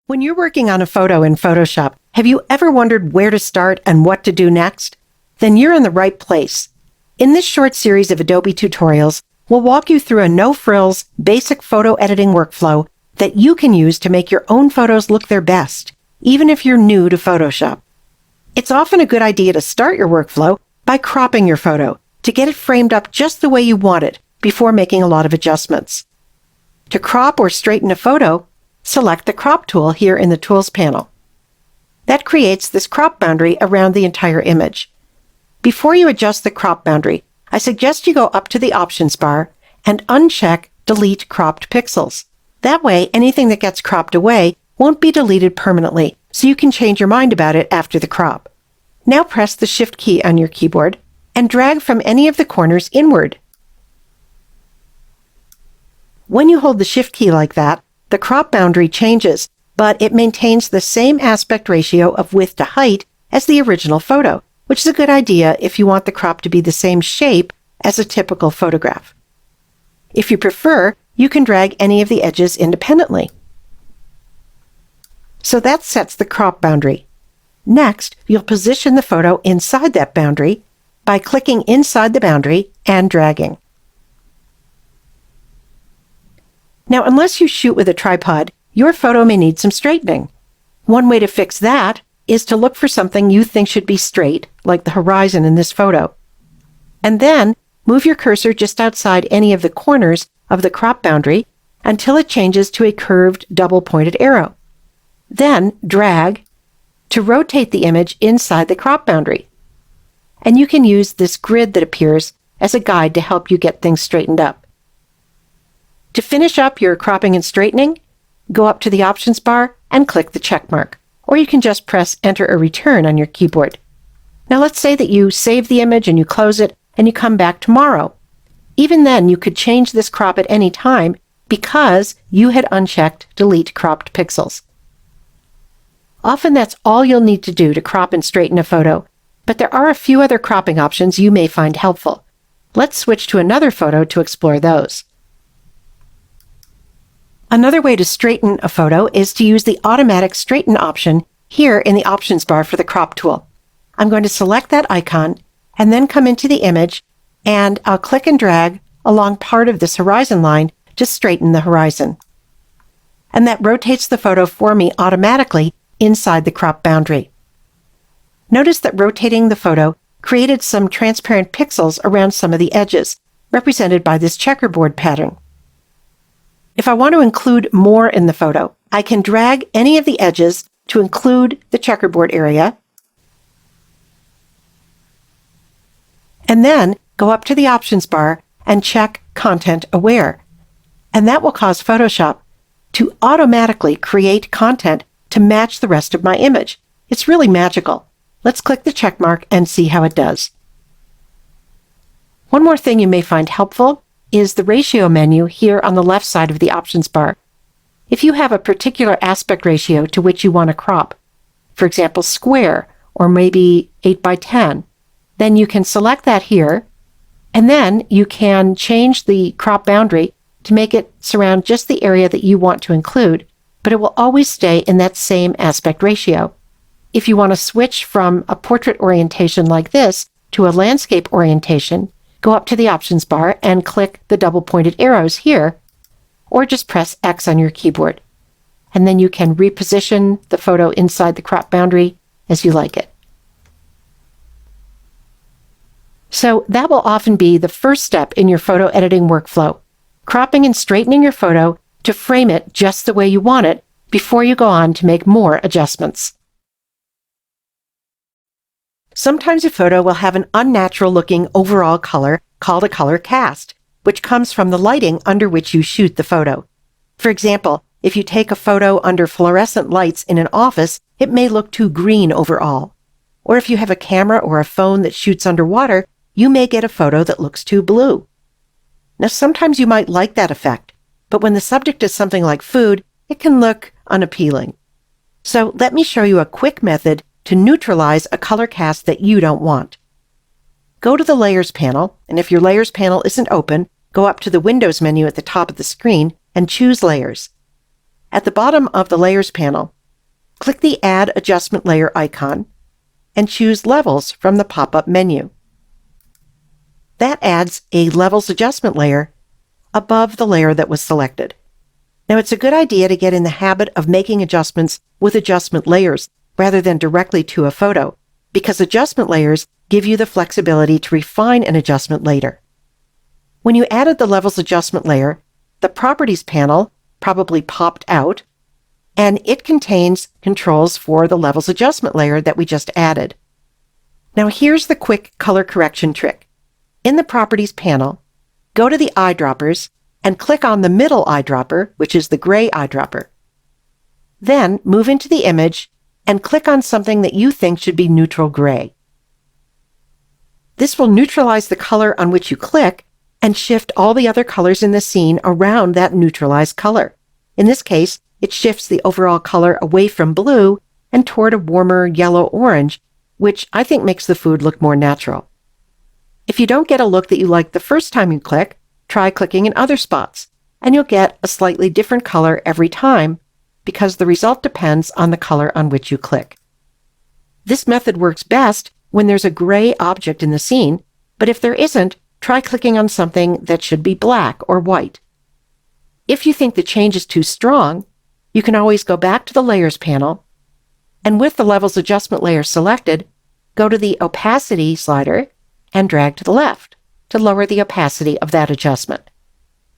When you're working on a photo in Photoshop, have you ever wondered where to start and what to do next? Then you're in the right place. In this short series of Adobe tutorials, we'll walk you through a no-frills, basic photo editing workflow that you can use to make your own photos look their best, even if you're new to Photoshop. It's often a good idea to start your workflow by cropping your photo to get it framed up just the way you want it before making a lot of adjustments. To crop or straighten a photo, select the Crop tool here in the Tools panel. That creates this crop boundary around the entire image. Before you adjust the crop boundary, I suggest you go up to the Options bar and uncheck Delete Cropped Pixels. That way, anything that gets cropped away won't be deleted permanently, so you can change your mind about it after the crop. Now press the Shift key on your keyboard and drag from any of the corners inward. When you hold the Shift key like that, the crop boundary changes, but it maintains the same aspect ratio of width to height as the original photo, which is a good idea if you want the crop to be the same shape as a typical photograph. If you prefer, you can drag any of the edges independently. So that sets the crop boundary. Next, you'll position the photo inside that boundary by clicking inside the boundary and dragging. Now, unless you shoot with a tripod, your photo may need some straightening. One way to fix that is to look for something you think should be straight, like the horizon in this photo. And then move your cursor just outside any of the corners of the crop boundary until it changes to a curved double-pointed arrow. Then drag to rotate the image inside the crop boundary. And you can use this grid that appears as a guide to help you get things straightened up. To finish up your cropping and straightening, go up to the Options bar and click the check mark, or you can just press Enter or Return on your keyboard. Now let's say that you save the image and you close it and you come back tomorrow. Even then, you could change this crop at any time because you had unchecked Delete Cropped Pixels. Often that's all you'll need to do to crop and straighten a photo, but there are a few other cropping options you may find helpful. Let's switch to another photo to explore those. Another way to straighten a photo is to use the Automatic Straighten option here in the Options bar for the Crop tool. I'm going to select that icon and then come into the image, and I'll click and drag along part of this horizon line to straighten the horizon. And that rotates the photo for me automatically inside the crop boundary. Notice that rotating the photo created some transparent pixels around some of the edges, represented by this checkerboard pattern. If I want to include more in the photo, I can drag any of the edges to include the checkerboard area, and then go up to the Options bar and check Content Aware. And that will cause Photoshop to automatically create content to match the rest of my image. It's really magical. Let's click the check mark and see how it does. One more thing you may find helpful is the ratio menu here on the left side of the Options bar. If you have a particular aspect ratio to which you want to crop, for example, square or maybe 8:10, then you can select that here, and then you can change the crop boundary to make it surround just the area that you want to include, but it will always stay in that same aspect ratio. If you want to switch from a portrait orientation like this to a landscape orientation, go up to the Options bar and click the double-pointed arrows here, or just press X on your keyboard. And then you can reposition the photo inside the crop boundary as you like it. So that will often be the first step in your photo editing workflow, cropping and straightening your photo to frame it just the way you want it before you go on to make more adjustments. Sometimes a photo will have an unnatural-looking overall color called a color cast, which comes from the lighting under which you shoot the photo. For example, if you take a photo under fluorescent lights in an office, it may look too green overall. Or if you have a camera or a phone that shoots underwater, you may get a photo that looks too blue. Now, sometimes you might like that effect, but when the subject is something like food, it can look unappealing. So let me show you a quick method to neutralize a color cast that you don't want. Go to the Layers panel, and if your Layers panel isn't open, go up to the Windows menu at the top of the screen and choose Layers. At the bottom of the Layers panel, click the Add Adjustment Layer icon and choose Levels from the pop-up menu. That adds a Levels adjustment layer above the layer that was selected. Now, it's a good idea to get in the habit of making adjustments with adjustment layers rather than directly to a photo, because adjustment layers give you the flexibility to refine an adjustment later. When you added the Levels adjustment layer, the Properties panel probably popped out, and it contains controls for the Levels adjustment layer that we just added. Now, here's the quick color correction trick. In the Properties panel, go to the eyedroppers and click on the middle eyedropper, which is the gray eyedropper. Then move into the image and click on something that you think should be neutral gray. This will neutralize the color on which you click and shift all the other colors in the scene around that neutralized color. In this case, it shifts the overall color away from blue and toward a warmer yellow-orange, which I think makes the food look more natural. If you don't get a look that you like the first time you click, try clicking in other spots, and you'll get a slightly different color every time because the result depends on the color on which you click. This method works best when there's a gray object in the scene, but if there isn't, try clicking on something that should be black or white. If you think the change is too strong, you can always go back to the Layers panel, and with the Levels adjustment layer selected, go to the Opacity slider and drag to the left to lower the opacity of that adjustment.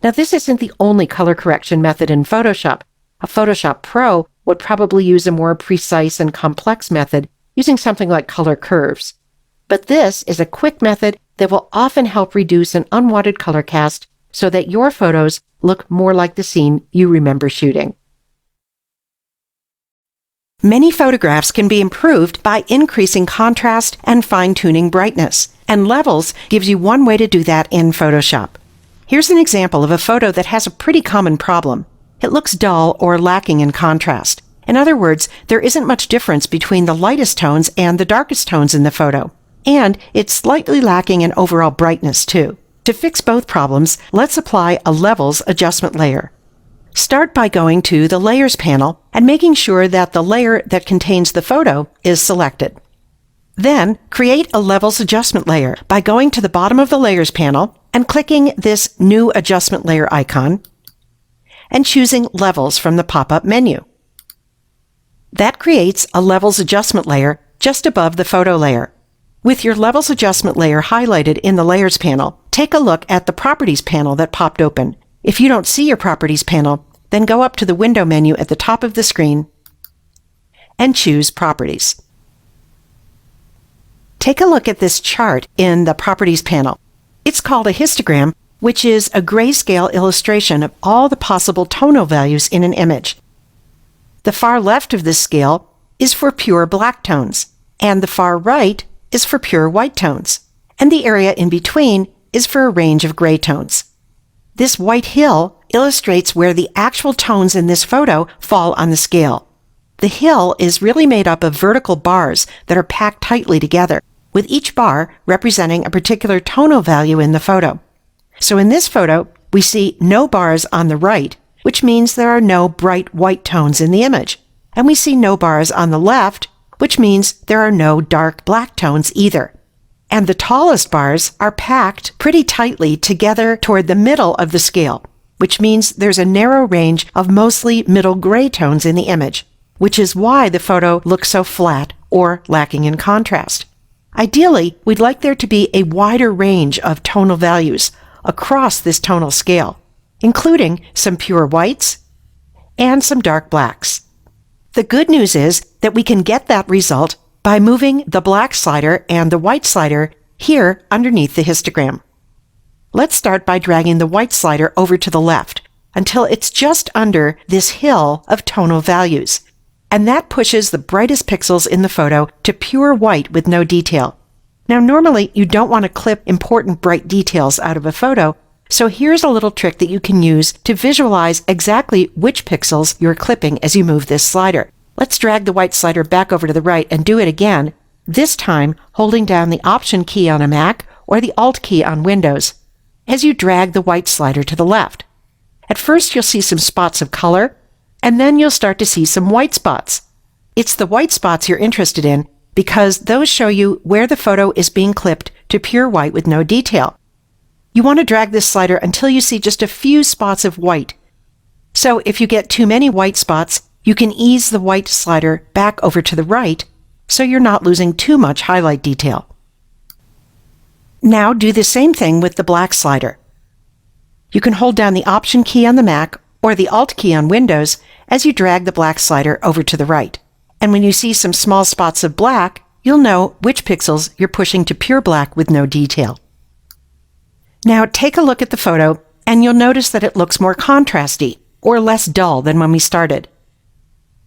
Now, this isn't the only color correction method in Photoshop. A Photoshop Pro would probably use a more precise and complex method using something like color curves. But this is a quick method that will often help reduce an unwanted color cast so that your photos look more like the scene you remember shooting. Many photographs can be improved by increasing contrast and fine-tuning brightness, and Levels gives you one way to do that in Photoshop. Here's an example of a photo that has a pretty common problem. It looks dull or lacking in contrast. In other words, there isn't much difference between the lightest tones and the darkest tones in the photo. And it's slightly lacking in overall brightness too. To fix both problems, let's apply a Levels adjustment layer. Start by going to the Layers panel and making sure that the layer that contains the photo is selected. Then, create a Levels adjustment layer by going to the bottom of the Layers panel and clicking this New Adjustment Layer icon and choosing Levels from the pop-up menu. That creates a Levels adjustment layer just above the photo layer. With your Levels adjustment layer highlighted in the Layers panel, take a look at the Properties panel that popped open. If you don't see your Properties panel, then go up to the Window menu at the top of the screen and choose Properties. Take a look at this chart in the Properties panel. It's called a histogram, which is a grayscale illustration of all the possible tonal values in an image. The far left of this scale is for pure black tones, and the far right is for pure white tones, and the area in between is for a range of gray tones. This white hill illustrates where the actual tones in this photo fall on the scale. The hill is really made up of vertical bars that are packed tightly together, with each bar representing a particular tonal value in the photo. So in this photo, we see no bars on the right, which means there are no bright white tones in the image. And we see no bars on the left, which means there are no dark black tones either. And the tallest bars are packed pretty tightly together toward the middle of the scale, which means there's a narrow range of mostly middle gray tones in the image, which is why the photo looks so flat or lacking in contrast. Ideally, we'd like there to be a wider range of tonal values across this tonal scale, including some pure whites and some dark blacks. The good news is that we can get that result by moving the black slider and the white slider here underneath the histogram. Let's start by dragging the white slider over to the left until it's just under this hill of tonal values, and that pushes the brightest pixels in the photo to pure white with no detail. Now, normally you don't want to clip important bright details out of a photo, so here's a little trick that you can use to visualize exactly which pixels you're clipping as you move this slider. Let's drag the white slider back over to the right and do it again, this time holding down the Option key on a Mac or the Alt key on Windows as you drag the white slider to the left. At first you'll see some spots of color, and then you'll start to see some white spots. It's the white spots you're interested in because those show you where the photo is being clipped to pure white with no detail. You want to drag this slider until you see just a few spots of white. So if you get too many white spots, you can ease the white slider back over to the right so you're not losing too much highlight detail. Now do the same thing with the black slider. You can hold down the Option key on the Mac or the Alt key on Windows as you drag the black slider over to the right. And when you see some small spots of black, you'll know which pixels you're pushing to pure black with no detail. Now take a look at the photo and you'll notice that it looks more contrasty or less dull than when we started.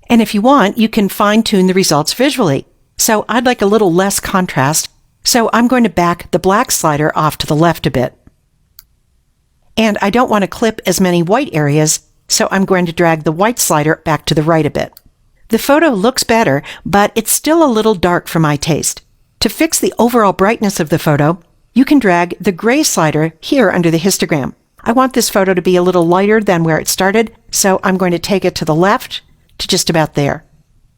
And if you want, you can fine-tune the results visually. So I'd like a little less contrast, so I'm going to back the black slider off to the left a bit. And I don't want to clip as many white areas, so I'm going to drag the white slider back to the right a bit. The photo looks better, but it's still a little dark for my taste. To fix the overall brightness of the photo, you can drag the gray slider here under the histogram. I want this photo to be a little lighter than where it started, so I'm going to take it to the left to just about there.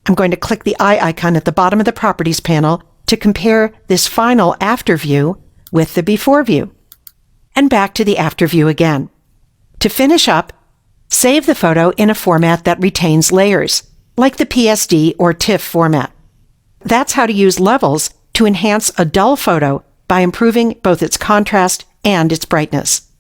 I'm going to click the eye icon at the bottom of the Properties panel to compare this final after view with the before view. And back to the after view again. To finish up, save the photo in a format that retains layers, like the PSD or TIFF format. That's how to use levels to enhance a dull photo by improving both its contrast and its brightness.